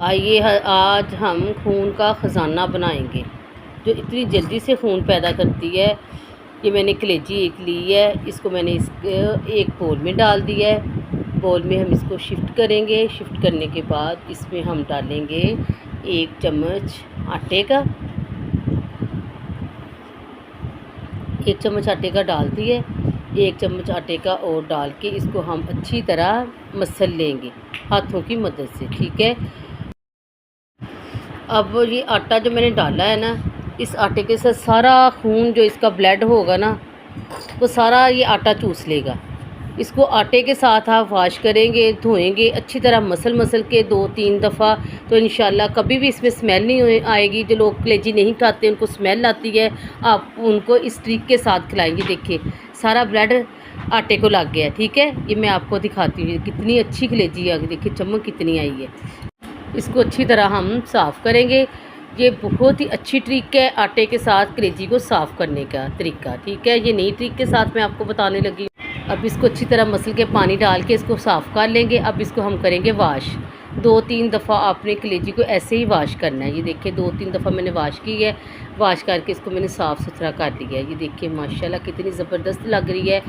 आइए आज हम खून का ख़जाना बनाएंगे जो इतनी जल्दी से खून पैदा करती है। ये मैंने कलेजी एक ली है, इसको मैंने एक बोल में डाल दिया है। बोल में हम इसको शिफ्ट करेंगे। शिफ्ट करने के बाद इसमें हम डालेंगे 1 चम्मच आटे का। 1 चम्मच आटे का डाल दिए। 1 चम्मच आटे का और डाल के इसको हम अच्छी तरह मसल लेंगे हाथों की मदद से, ठीक है। अब ये आटा जो मैंने डाला है ना, इस आटे के साथ सारा खून जो इसका ब्लड होगा ना, वो सारा ये आटा चूस लेगा। इसको आटे के साथ आप वॉश करेंगे, धोएंगे अच्छी तरह, मसल के 2-3 दफ़ा, तो इंशाल्लाह कभी भी इसमें स्मेल नहीं आएगी। जो लोग कलेजी नहीं खाते उनको स्मेल आती है, आप उनको इस ट्रिक के साथ खिलाएंगे। देखिए सारा ब्लड आटे को लग गया है, ठीक है। ये मैं आपको दिखाती हूँ कितनी अच्छी कलेजी आ गई, देखिए चमक कितनी आई है। इसको अच्छी तरह हम साफ़ करेंगे। ये बहुत ही अच्छी ट्रिक है आटे के साथ कलेजी को साफ़ करने का तरीका, ठीक है। ये नई ट्रिक के साथ मैं आपको बताने लगी। अब इसको अच्छी तरह मसल के पानी डाल के इसको साफ़ कर लेंगे। अब इसको हम करेंगे वाश। 2-3 दफ़ा आपने कलेजी को ऐसे ही वाश करना है। ये देखिए 2-3 दफ़ा मैंने वाश की है। वाश करके इसको मैंने साफ़ सुथरा कर दिया है। ये देखिए माशाल्लाह कितनी ज़बरदस्त लग रही है।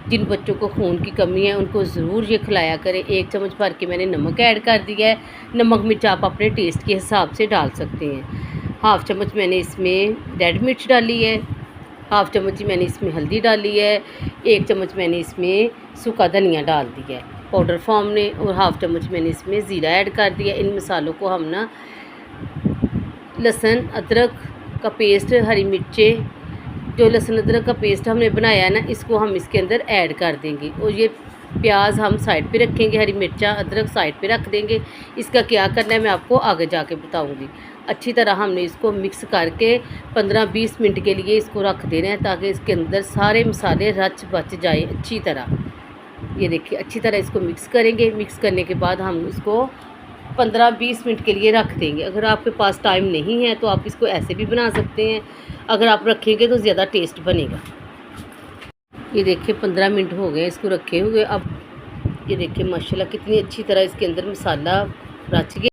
जिन बच्चों को खून की कमी है उनको ज़रूर ये खिलाया करें। 1 चम्मच भर के मैंने नमक ऐड कर दिया है। नमक मिर्च आप अपने टेस्ट के हिसाब से डाल सकते हैं। हाफ़ चम्मच मैंने इसमें रेड मिर्च डाली है। हाफ़ चम्मच मैंने इसमें हल्दी डाली है। 1 चम्मच मैंने इसमें सूखा धनिया डाल दिया है पाउडर फॉर्म में, और हाफ़ चम्मच मैंने इसमें ज़ीरा ऐड कर दिया। इन मसालों को हम ना लहसुन अदरक का पेस्ट, हरी मिर्चें, जो लहसुन अदरक का पेस्ट हमने बनाया है ना, इसको हम इसके अंदर ऐड कर देंगे। और ये प्याज हम साइड पे रखेंगे, हरी मिर्चा अदरक साइड पे रख देंगे। इसका क्या करना है मैं आपको आगे जाके बताऊंगी। अच्छी तरह हमने इसको मिक्स करके 15-20 मिनट के लिए इसको रख देना है, ताकि इसके अंदर सारे मसाले रच बच जाए अच्छी तरह। ये देखिए अच्छी तरह इसको मिक्स करेंगे। मिक्स करने के बाद हम इसको 15-20 मिनट के लिए रख देंगे। अगर आपके पास टाइम नहीं है तो आप इसको ऐसे भी बना सकते हैं, अगर आप रखेंगे तो ज़्यादा टेस्ट बनेगा। ये देखिए 15 मिनट हो गए इसको रखे हुए। अब ये देखिए माशाल्लाह कितनी अच्छी तरह इसके अंदर मसाला रच गया।